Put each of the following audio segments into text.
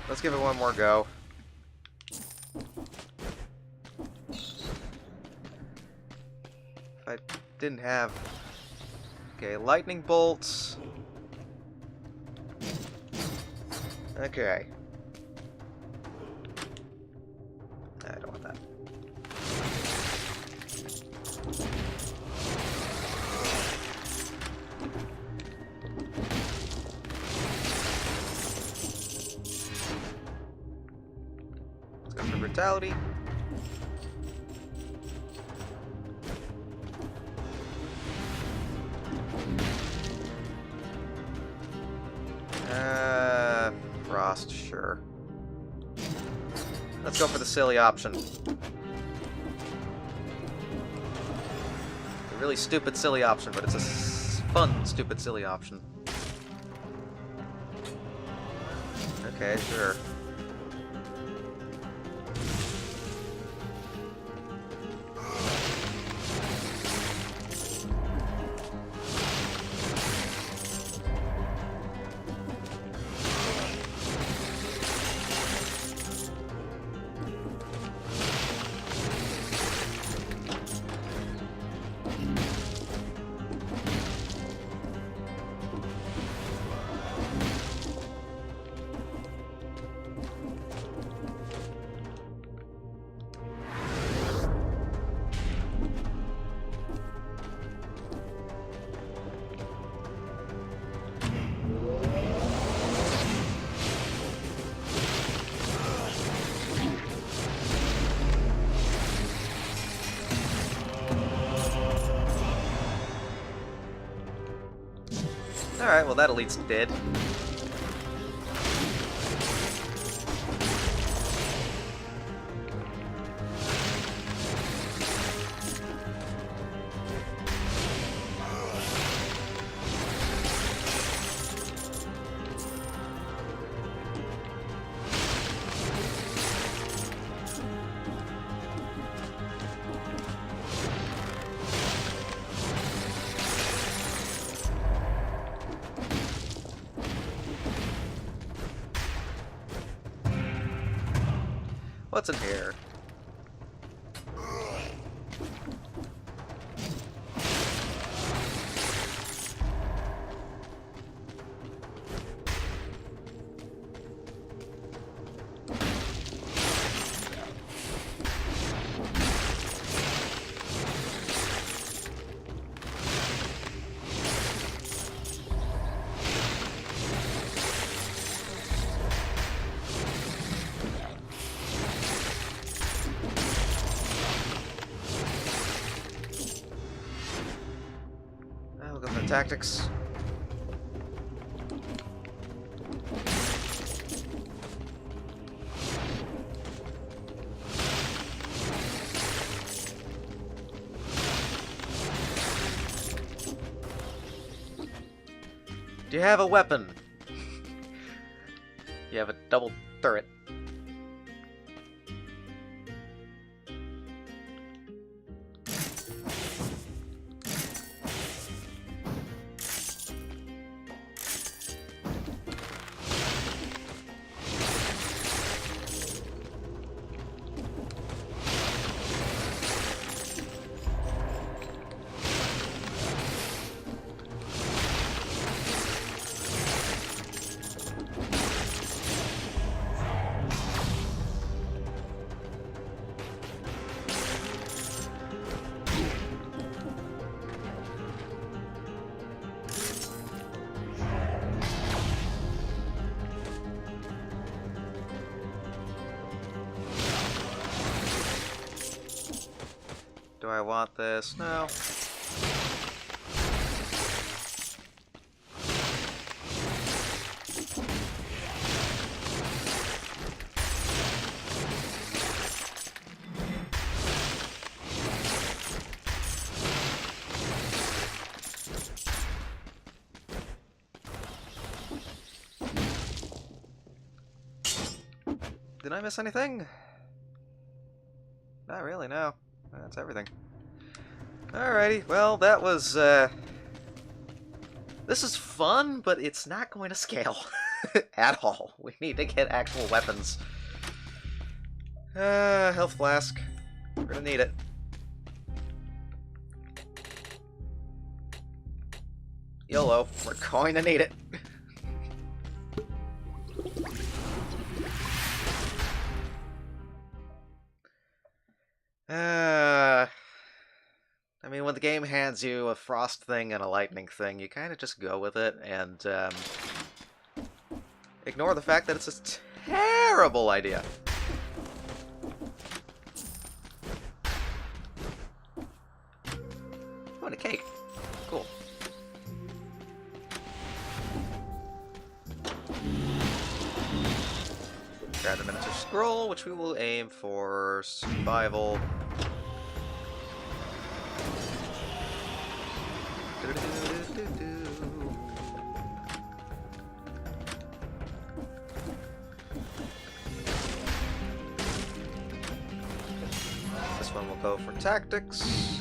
Let's give it one more go. If I didn't have... Okay, lightning bolts. Okay. I don't want that. Let's go for brutality. Frost, sure. Let's go for the silly option. The really stupid, silly option, but it's a fun, stupid, silly option. Okay, sure. Alright, well that elite's dead. What's in here? We'll go for the tactics. Do you have a weapon? You have a double turret. Do I want this? No. Did I miss anything? Not really, no. That's everything. Alrighty, well, that was, this is fun, but it's not going to scale. At all. We need to get actual weapons. Health flask. We're gonna need it. YOLO. We're going to need it. I mean, when the game hands you a frost thing and a lightning thing, you kind of just go with it and ignore the fact that it's a terrible idea. Oh, and a cake. Cool. Grab the miniature scroll, which we will aim for survival. This one will go for tactics.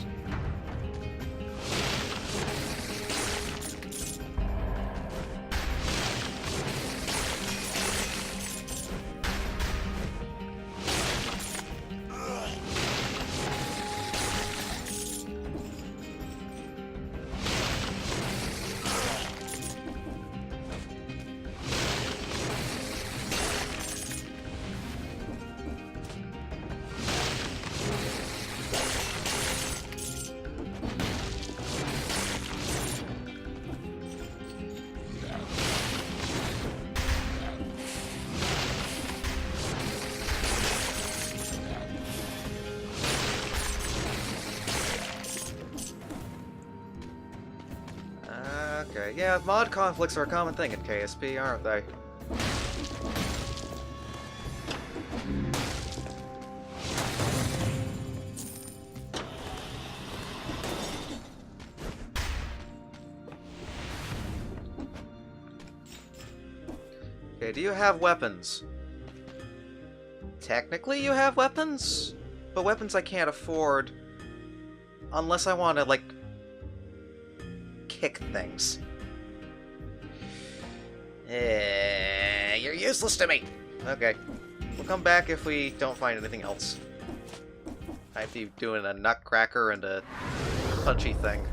Okay, yeah, mod conflicts are a common thing in KSP, aren't they? Okay, do you have weapons? Technically you have weapons, but weapons I can't afford unless I want to, like, kick things. You're useless to me! Okay. We'll come back if we don't find anything else. I'd be doing a nutcracker and a punchy thing.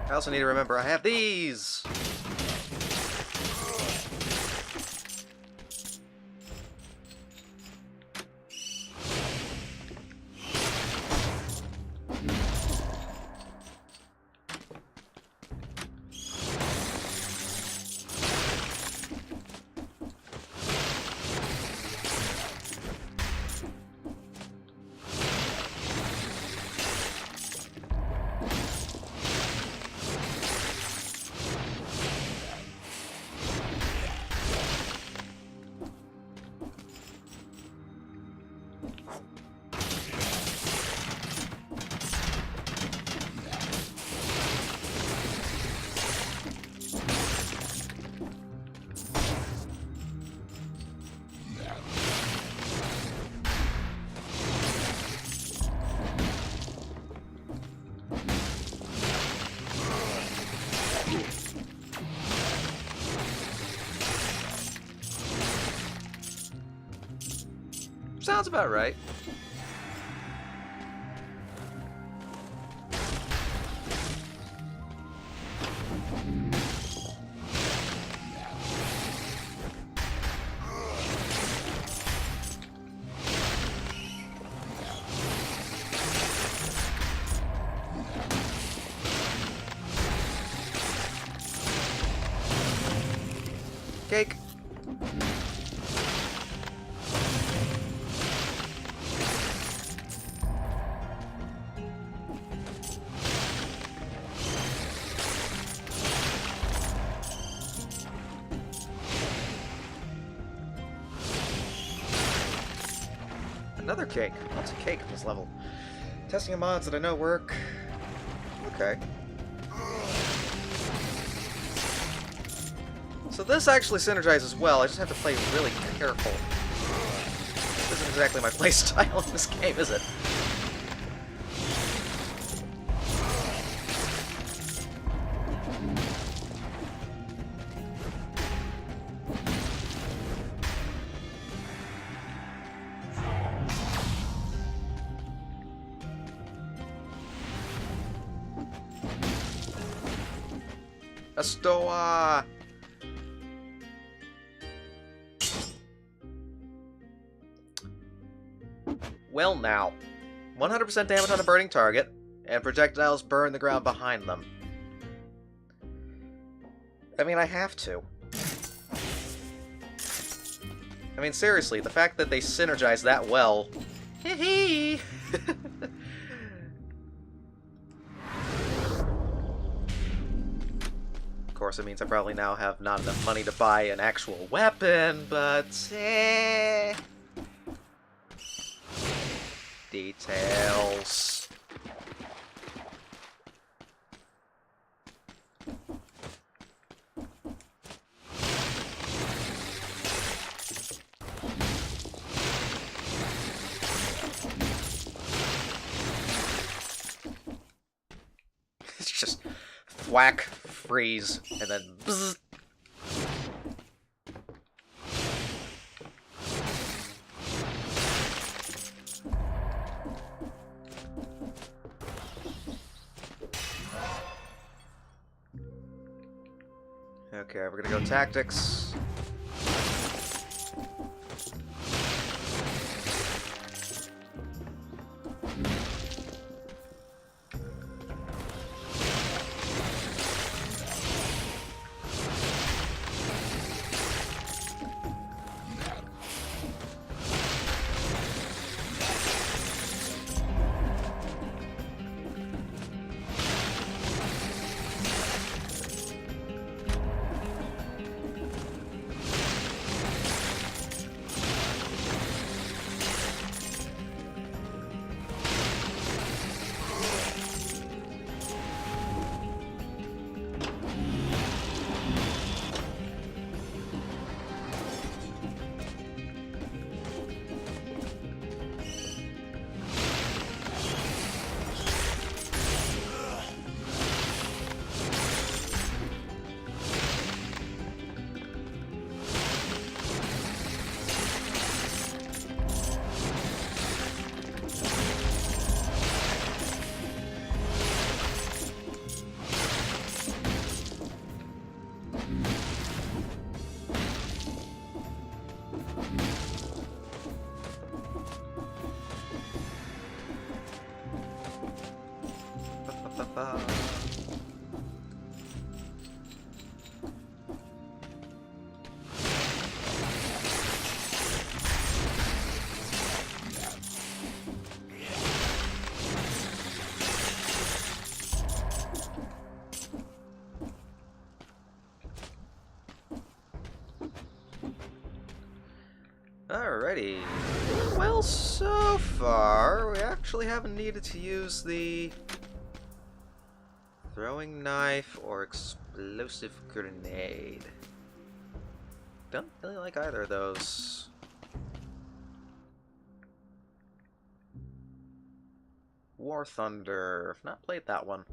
I also need to remember I have these! Sounds about right. Cake. another cake. Lots of cake on this level. Testing mods that I know work. Okay. So this actually synergizes well. I just have to play really careful. This isn't exactly my playstyle in this game, is it? Estoa! Well now, 100% damage on a burning target, and projectiles burn the ground behind them. I mean, I have to. I mean, seriously, the fact that they synergize that well... Hee-hee! Of course, it means I probably now have not enough money to buy an actual weapon, but... Details. It's just whack, freeze, and then bzz. Okay, we're gonna go tactics. Alrighty. Well, so far, we actually haven't needed to use the throwing knife or explosive grenade. Don't really like either of those. War Thunder. I've not played that one.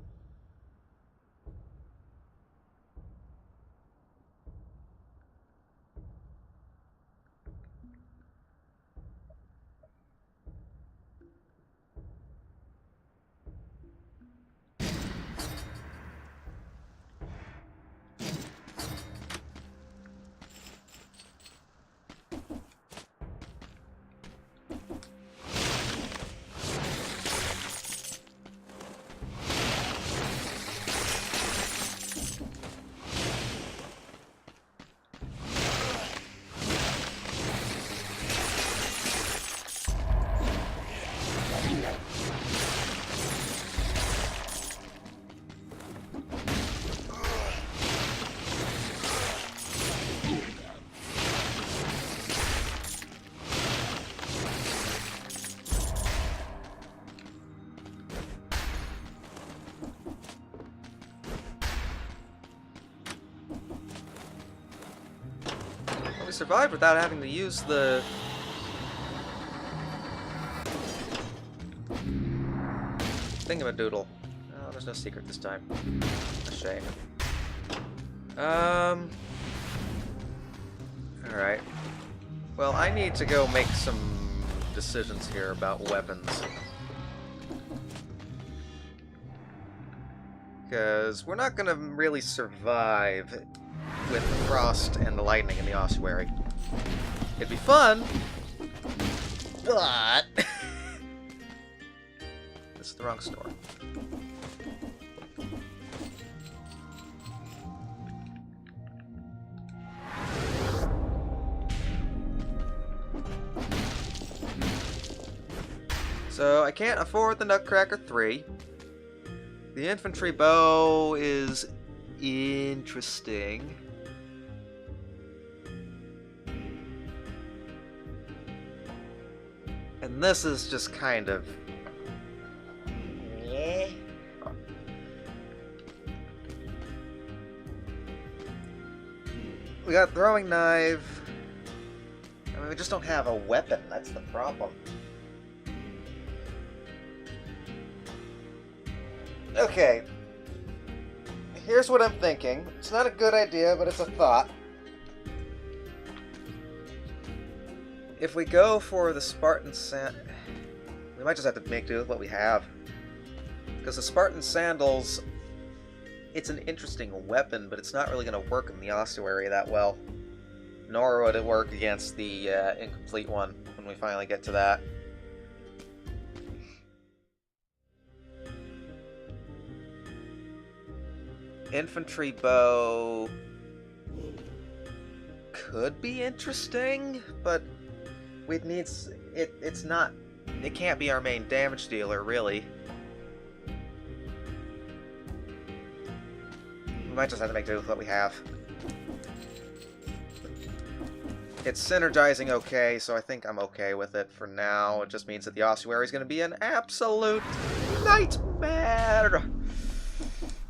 we survived without having to use the... thingamadoodle. Oh, there's no secret this time. A shame. Alright. Well, I need to go make some decisions here about weapons. Because we're not going to really survive with the frost and the lightning in the ossuary. It'd be fun, but... This is the wrong store. So, I can't afford the Nutcracker 3. The infantry bow is interesting. And this is just kind of... yeah. We got throwing knife. I mean, we just don't have a weapon. That's the problem. Okay. Here's what I'm thinking. It's not a good idea, but it's a thought. If we go for the Spartan we might just have to make do with what we have. Because the Spartan sandals, it's an interesting weapon, but it's not really going to work in the ossuary that well. Nor would it work against the incomplete one when we finally get to that. Infantry bow could be interesting, but we'd need it's not. It can't be our main damage dealer, really. We might just have to make do with what we have. It's synergizing okay, so I think I'm okay with it for now. It just means that the ossuary is going to be an absolute nightmare.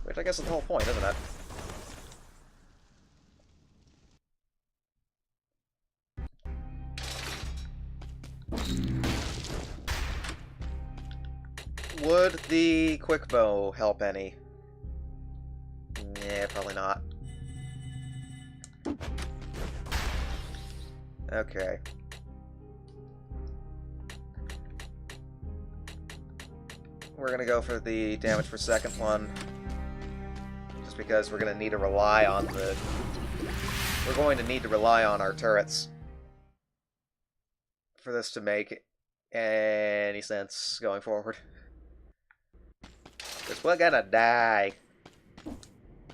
Which I guess is the whole point, isn't it? Would the quick bow help any? Yeah, probably not. Okay. We're gonna go for the damage per second one. Just because we're gonna need to rely on the... We're going to need to rely on our turrets for this to make any sense going forward. Because we're gonna die.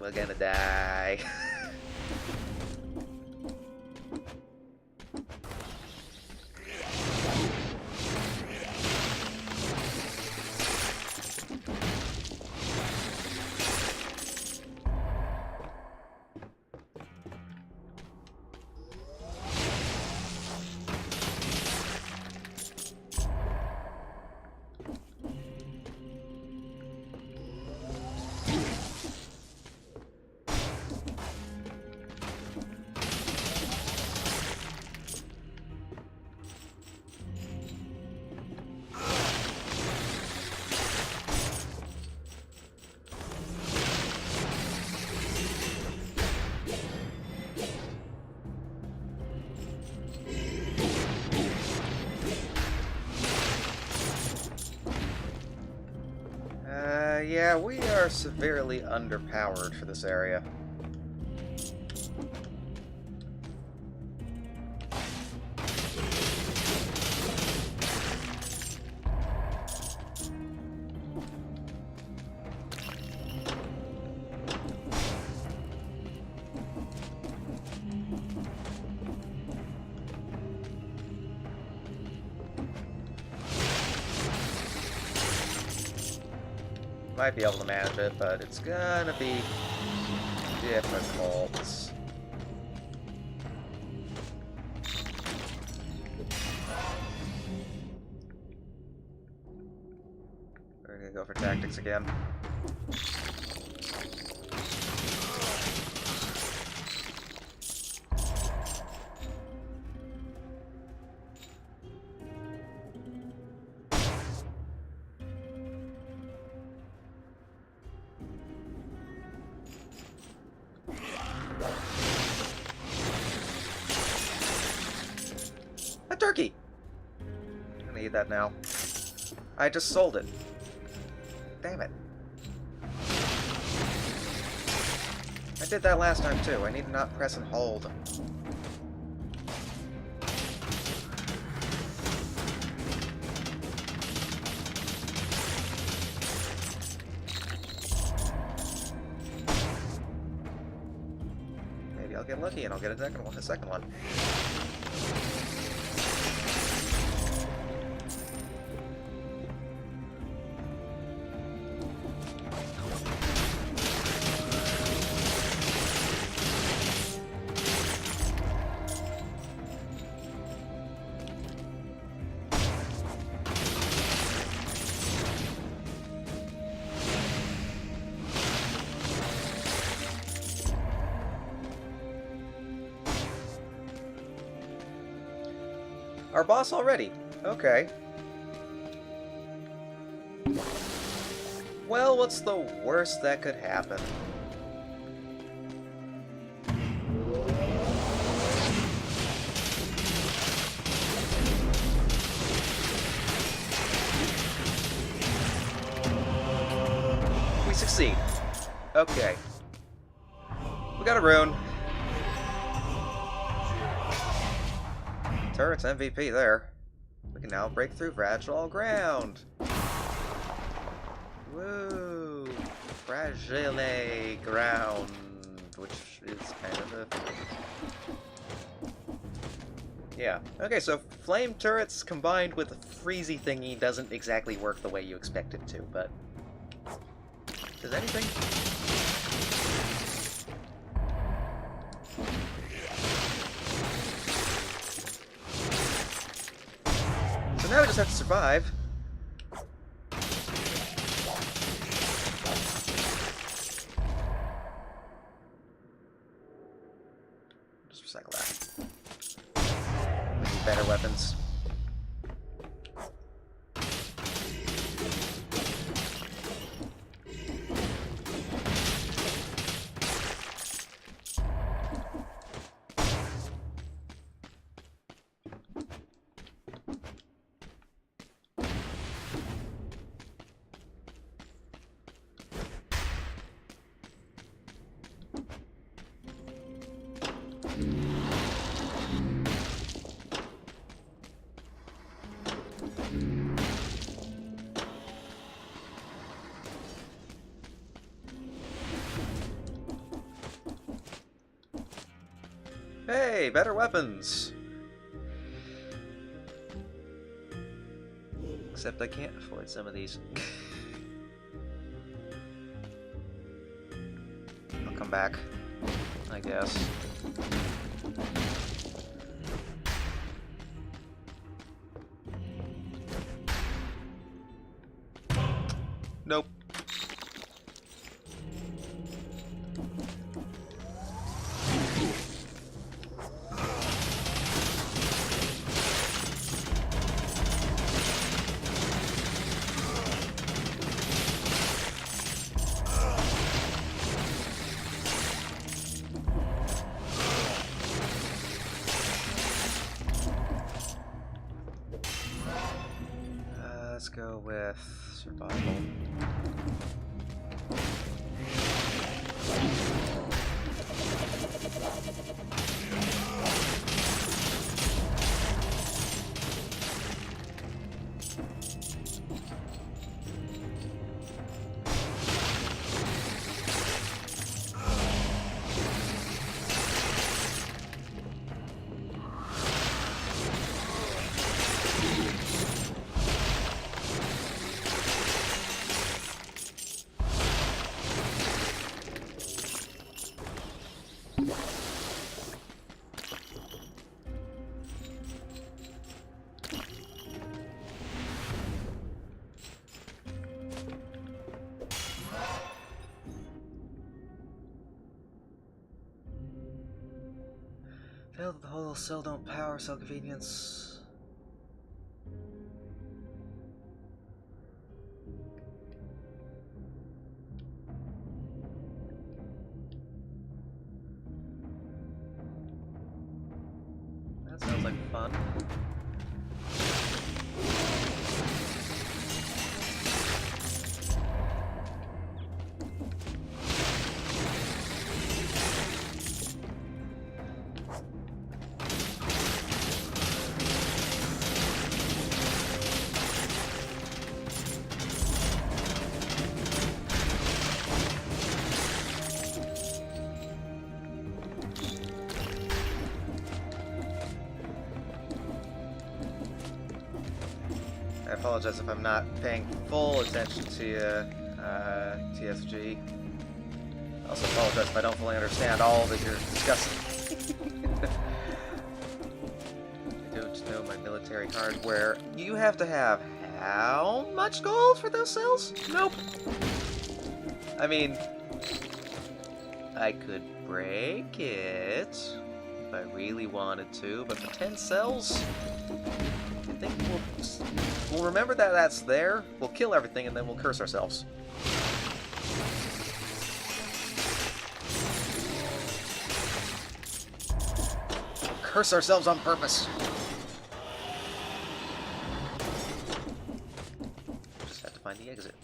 We're gonna die. Yeah, we are severely underpowered for this area. Might be able to manage it, but it's gonna be difficult. We're gonna go for tactics again. A turkey! I'm gonna eat that now. I just sold it. Damn it. I did that last time too. I need to not press and hold. Maybe I'll get lucky and I'll get a second one. Our boss already? Okay. Well, what's the worst that could happen? We succeed. Okay. We got a rune. Turret's MVP there. We can now break through fragile ground. Woo! Fragile ground, which is kind of a... Yeah. Okay, so flame turrets combined with a freezy thingy doesn't exactly work the way you expect it to, but... Does anything? So now we just have to survive. Just recycle that. We need better weapons. Hey, better weapons! Except I can't afford some of these. I'll come back, I guess. Nope. Let's go with survival. Failed the whole cell don't power, cell convenience. That sounds like fun. I apologize if I'm not paying full attention to you, TSG. I also apologize if I don't fully understand all that you're discussing. I don't know my military hardware. You have to have how much gold for those cells? Nope. I mean, I could break it if I really wanted to, but for 10 cells, I think we'll remember that that's there, we'll kill everything, and then we'll curse ourselves. We'll curse ourselves on purpose. Just have to find the exit.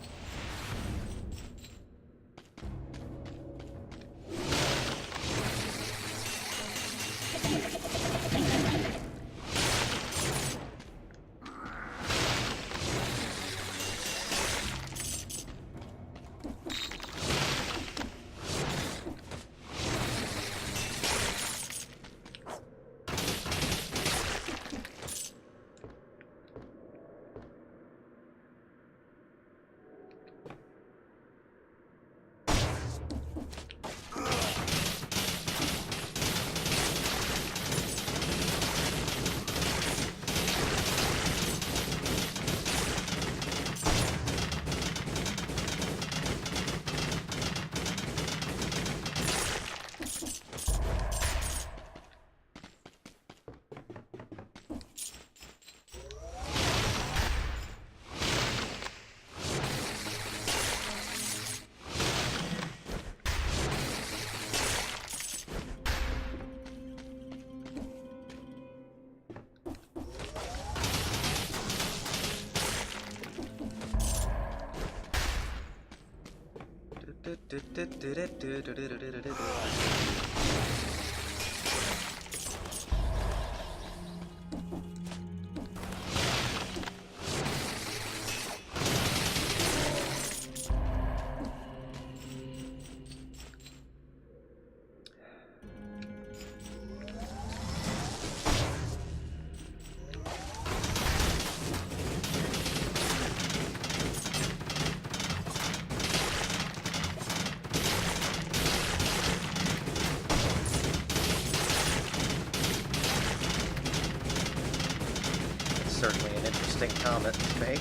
Certainly an interesting comment to make.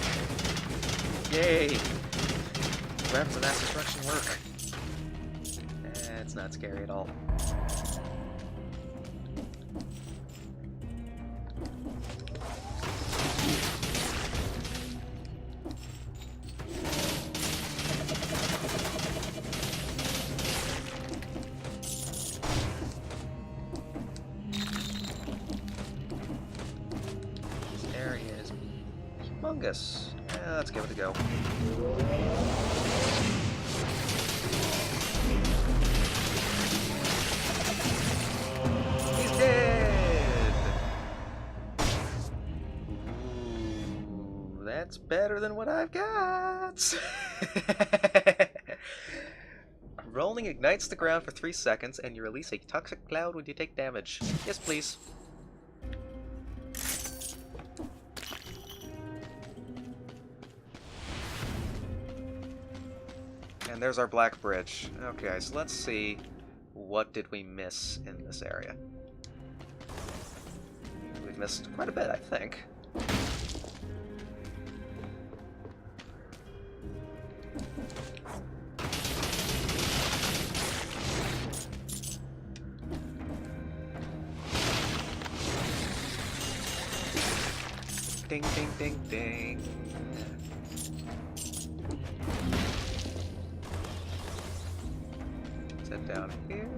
Yay! Weapons of mass destruction work. It's not scary at all. Humongous. Yeah, let's give it a go. He's dead! Ooh, that's better than what I've got! Rolling ignites the ground for 3 seconds, and you release a toxic cloud when you take damage. Yes, please. And there's our black bridge. Okay, so let's see, what did we miss in this area? We've missed quite a bit, I think. Ding, ding, ding, ding. Set down here.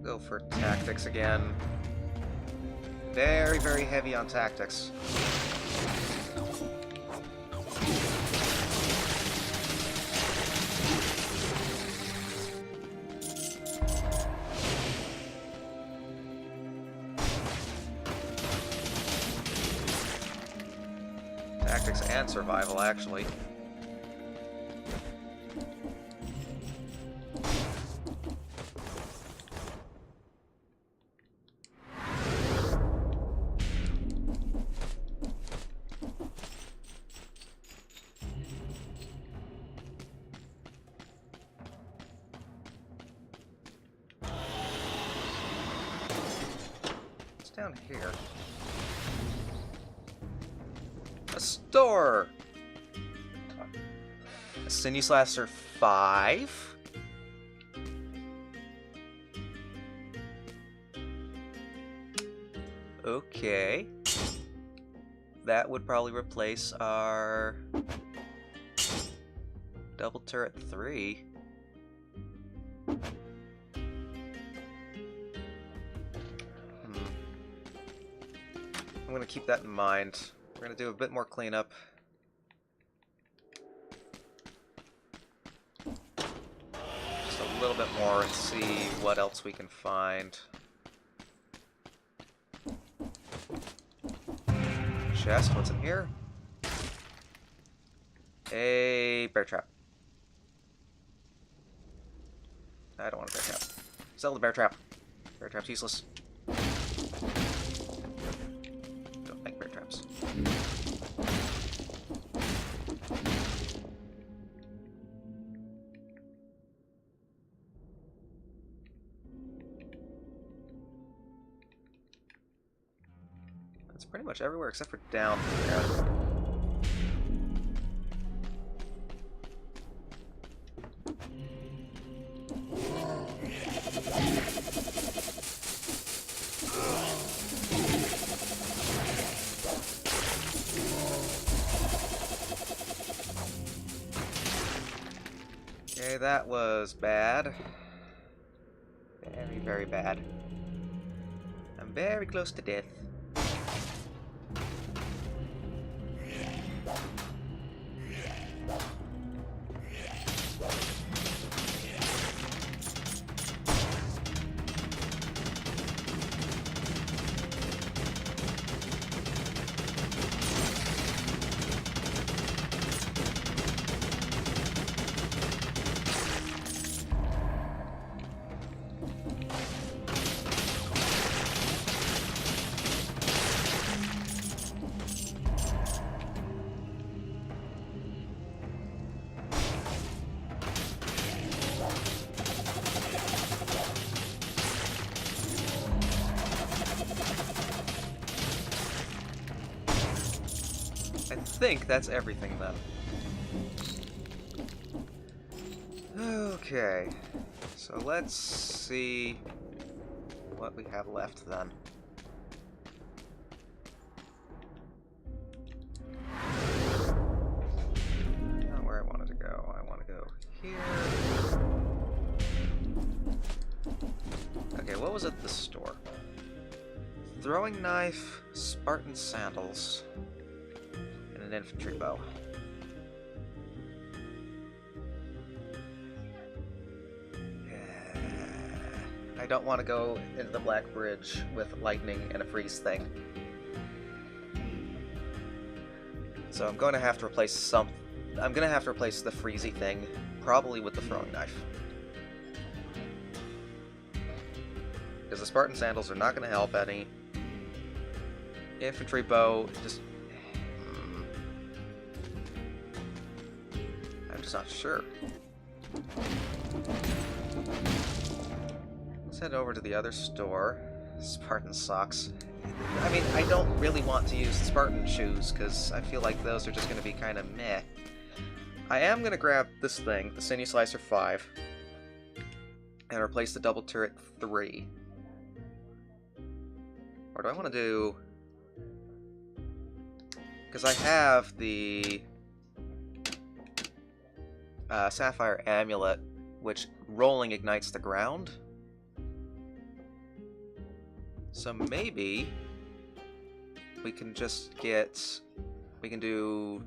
Go for tactics again. Very, very heavy on tactics. tactics and survival, actually. What's down here? A store! A Sinew Slasher 5? Okay. That would probably replace our double turret 3. I'm gonna keep that in mind. We're gonna do a bit more cleanup. Just a little bit more and see what else we can find. Chest, what's in here? A bear trap. I don't want a bear trap. Sell the bear trap. Bear trap's useless. Don't like bear traps. It's pretty much everywhere except for down there. Okay, that was bad. Very, very bad. I'm very close to death. I think that's everything then. Okay, so let's see what we have left then. Not where I wanted to go. I want to go here. Okay, what was at the store? Throwing knife, Spartan sandals, and an infantry bow. I don't want to go into the Black Bridge with lightning and a freeze thing. So I'm going to have to replace I'm going to have to replace the freezy thing, probably with the throwing knife. Because the Spartan sandals are not going to help any. Infantry bow, just... I'm just not sure. Let's head over to the other store. Spartan socks. I mean, I don't really want to use Spartan shoes, because I feel like those are just going to be kind of meh. I am going to grab this thing, the Sinew Slicer 5, and replace the Double Turret 3. Or do I want to do... Because I have the Sapphire Amulet, which rolling ignites the ground. So maybe we can just get... We can do...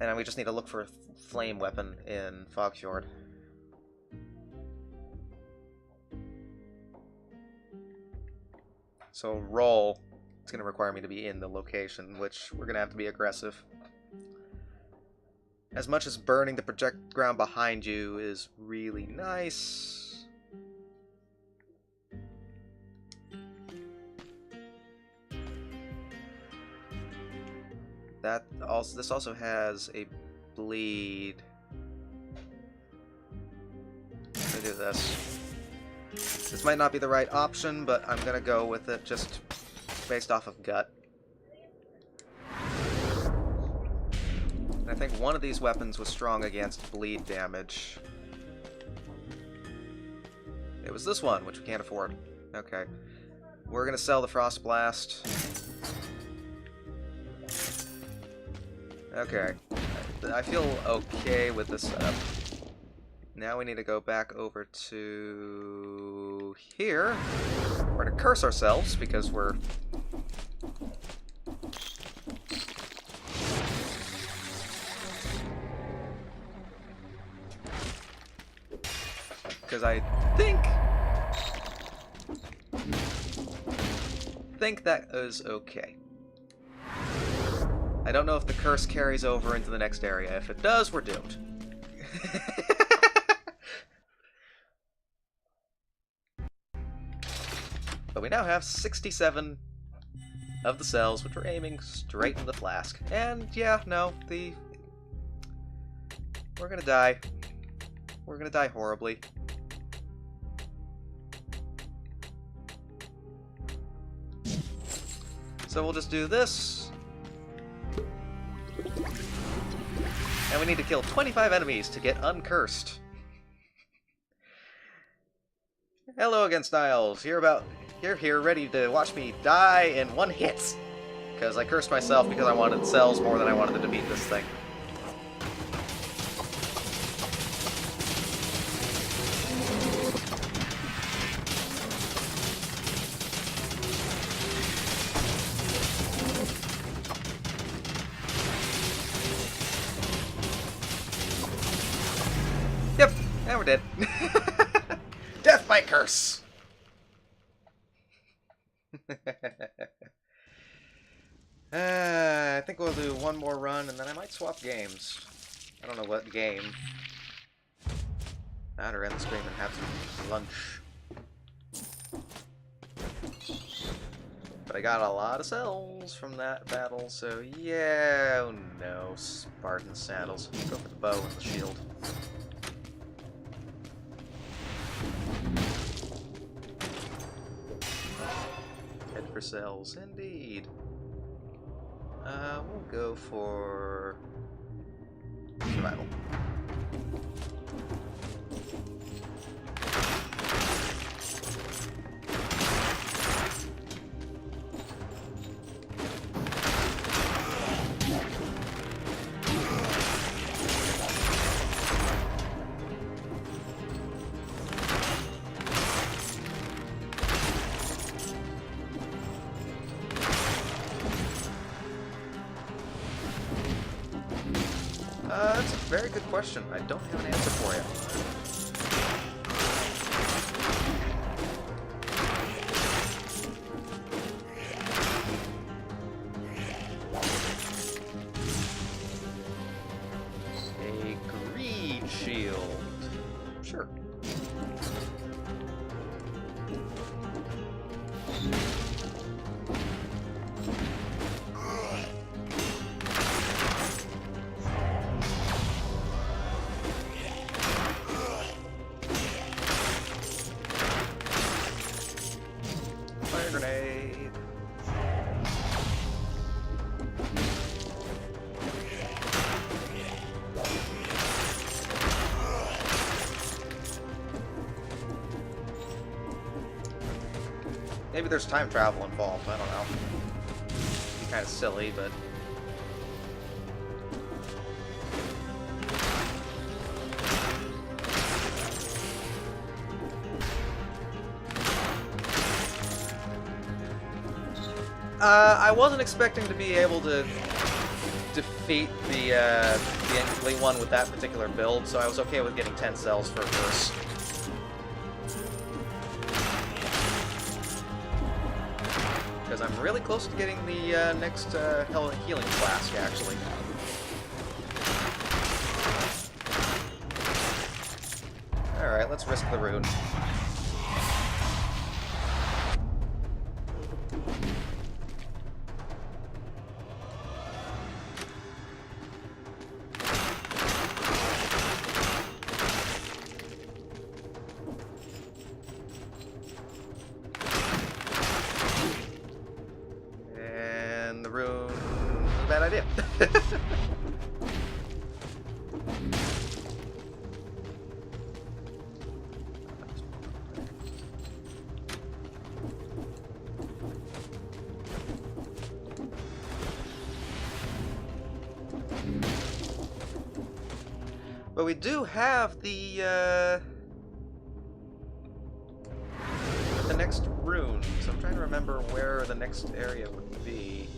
And we just need to look for a flame weapon in Fogfjord. So roll it's going to require me to be in the location, which we're going to have to be aggressive. As much as burning the project ground behind you is really nice. This also has a bleed. Let me do this. This might not be the right option, but I'm gonna go with it just based off of gut. And I think one of these weapons was strong against bleed damage. It was this one, which we can't afford. Okay. We're gonna sell the Frost Blast. Okay. I feel okay with this setup. Now we need to go back over to here. We're gonna curse ourselves because we're... Because I think that is okay. I don't know if the curse carries over into the next area. If it does, we're doomed. But we now have 67 of the cells, which we're aiming straight in the flask. And yeah, no, we're gonna die. We're gonna die horribly. So we'll just do this. And we need to kill 25 enemies to get uncursed. Hello again, Styles. You're here ready to watch me die in one hit. Because I cursed myself because I wanted cells more than I wanted to beat this thing. Yep, and we're dead. Death by curse! I think we'll do one more run, and then I might swap games. I don't know what game. That or end the stream and have some lunch. But I got a lot of cells from that battle, so yeah, oh no, Spartan sandals. Go for the bow and the shield. Head for cells, indeed. We'll go for survival. That's a very good question. I don't have an answer for you. A greed shield. Sure. Grenade. Maybe there's time travel involved, I don't know. It'd be kind of silly, but... I wasn't expecting to be able to defeat the incomplete one with that particular build, so I was okay with getting 10 cells for a curse. Because I'm really close to getting the next healing flask, actually. Alright, let's risk the rune. And the rune was a bad idea. But we do have the next rune, so I'm trying to remember where the next area would be.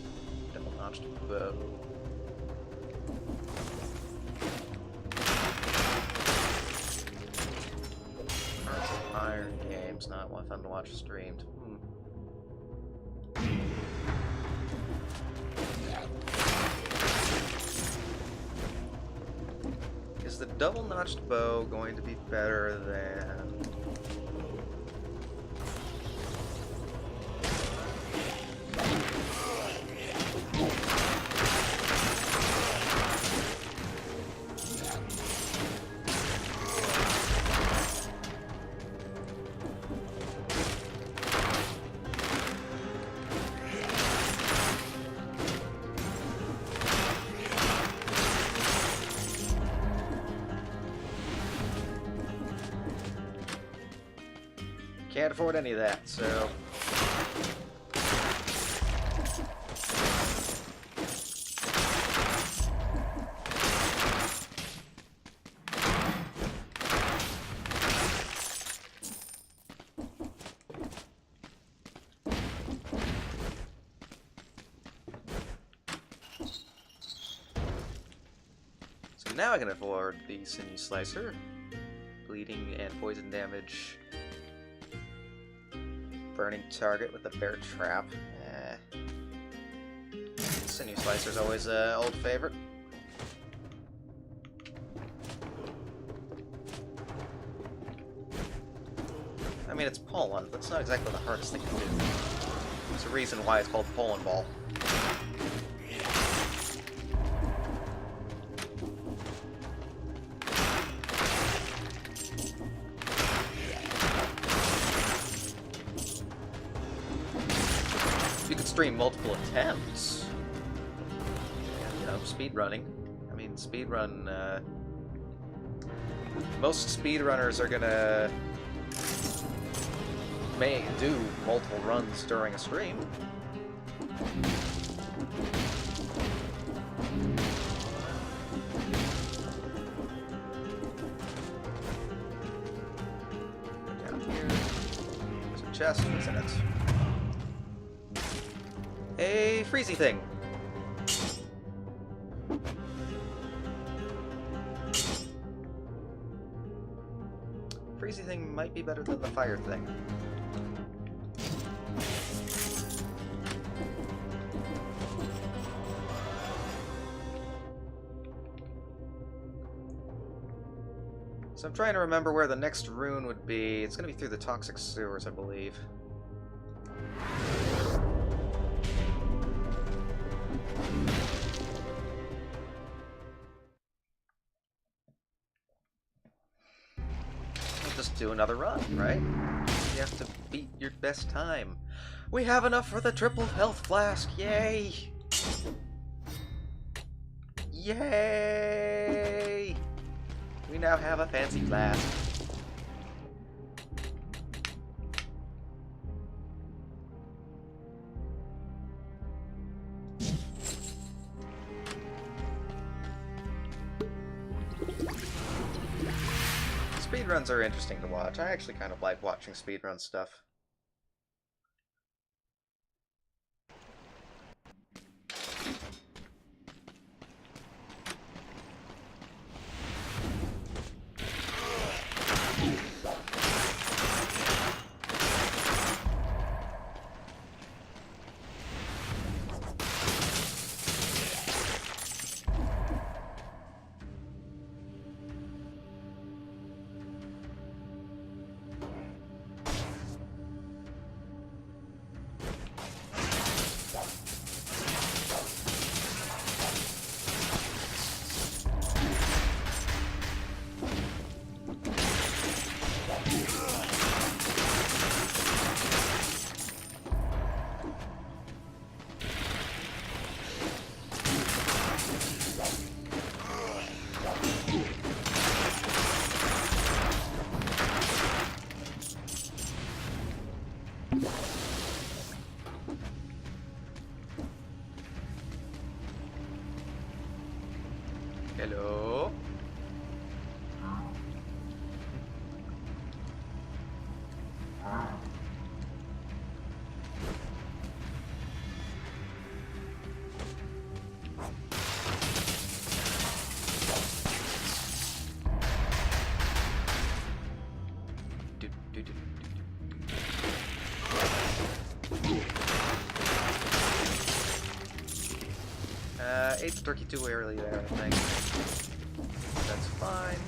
Double-notched bow. Hearts of Iron games, not one fun to watch streamed. Is the double-notched bow going to be better than... Can't afford any of that, so... So now I can afford the Sinew Slicer. Bleeding and poison damage. Burning target with the bear trap. Sinew Slicer's always an old favorite. I mean, it's pollen. That's not exactly the hardest thing to do. There's a reason why it's called pollen ball. Stream multiple attempts. You know, speedrunning. I mean, speedrun, most speedrunners are gonna do multiple runs during a stream. Down here, there's a chest. What's in it? A freezy thing. Freezy thing might be better than the fire thing. So I'm trying to remember where the next rune would be. It's going to be through the toxic sewers, I believe. Do another run, right? You have to beat your best time. We have enough for the triple health flask! Yay! Yay! We now have a fancy flask. Speedruns are interesting to watch. I actually kind of like watching speedrun stuff. Hello? Ate the turkey too early there, I think. That's fine.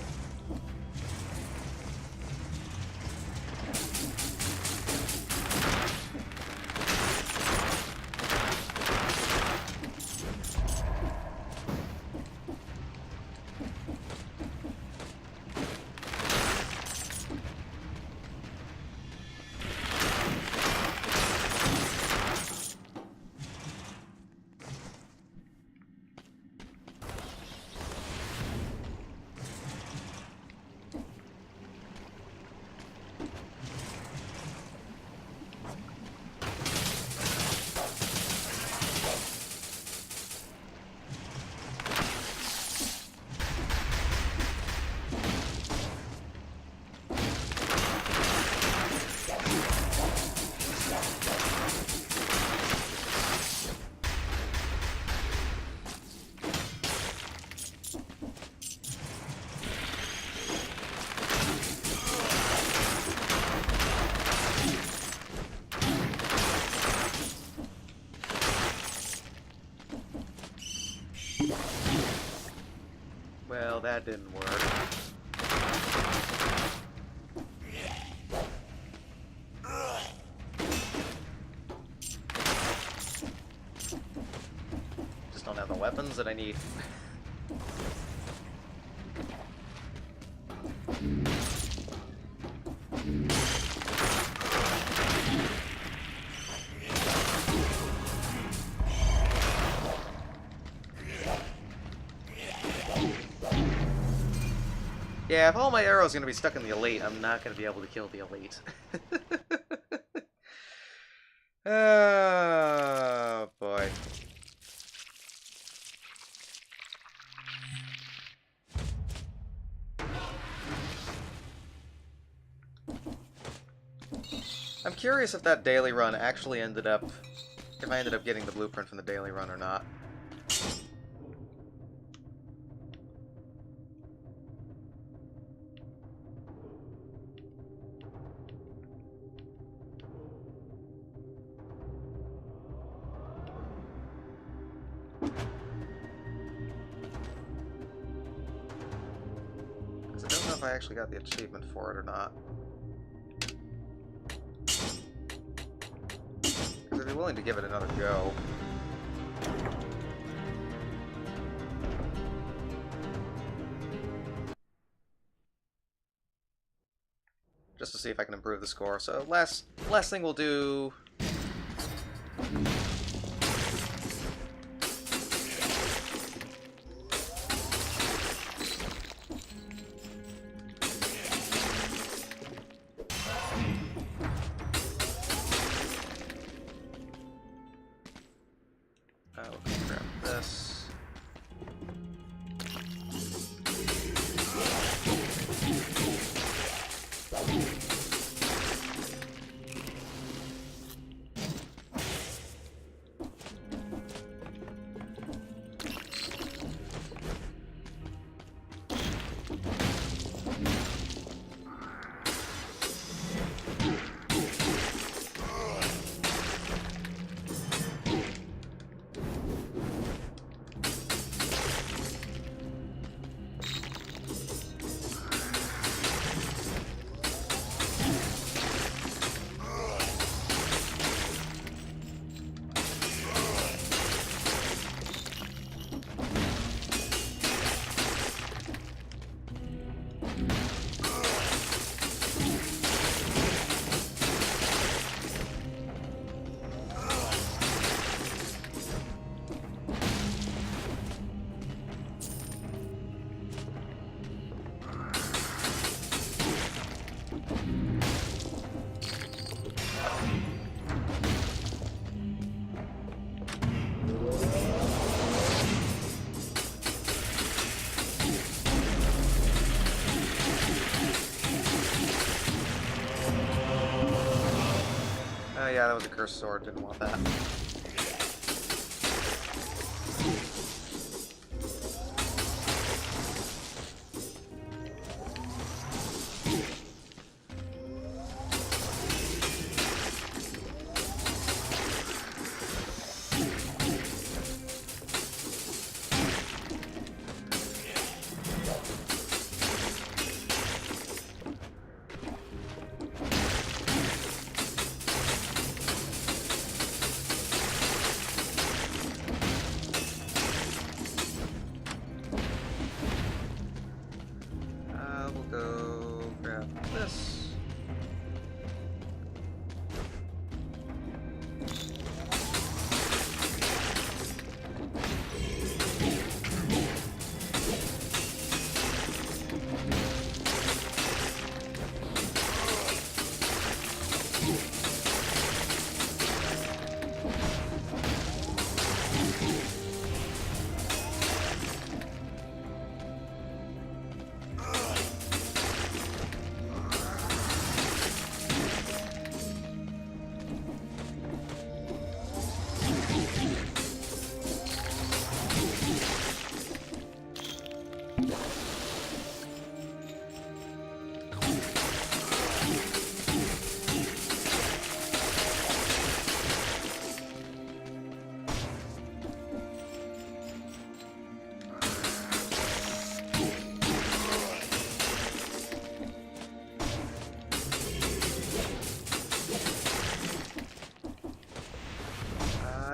Well, that didn't work. Just don't have the weapons that I need. Yeah, if all my arrows are going to be stuck in the elite, I'm not going to be able to kill the elite. Oh, boy. I'm curious if that daily run actually ended up... if I ended up getting the blueprint from the daily run or not. Because I don't know if I actually got the achievement for it or not. Because I'd be willing to give it another go. Just to see if I can improve the score. So last thing we'll do... we'll grab this. Yeah, that was a cursed sword. Didn't want that. We'll go grab this.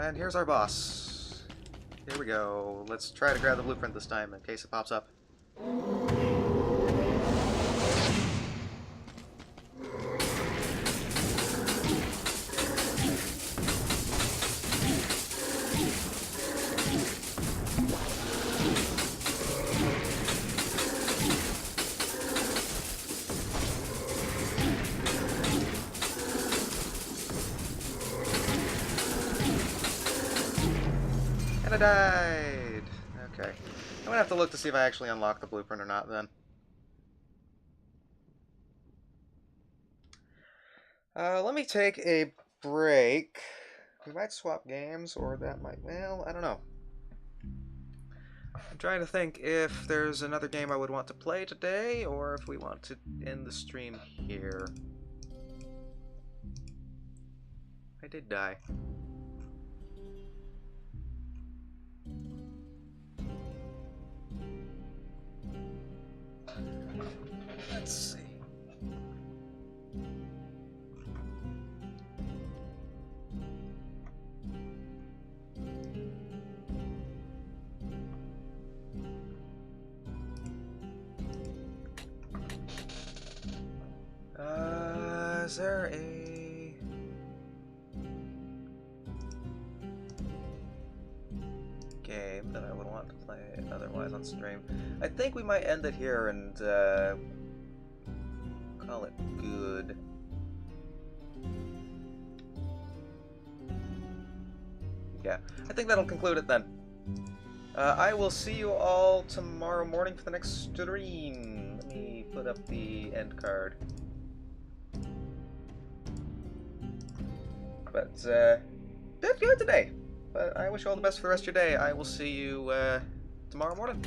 And here's our boss. Here we go. Let's try to grab the blueprint this time in case it pops up. And I died! Okay. I'm gonna have to look to see if I actually unlock the blueprint or not then. Let me take a break. We might swap games, or that might... Well, I don't know. I'm trying to think if there's another game I would want to play today, or if we want to end the stream here. I did die. Let's see. Is there a... game that I would want to play otherwise on stream? I think we might end it here and call it good. Yeah, I think that'll conclude it then. I will see you all tomorrow morning for the next stream. Let me put up the end card. But, did good today. But I wish you all the best for the rest of your day. I will see you tomorrow morning.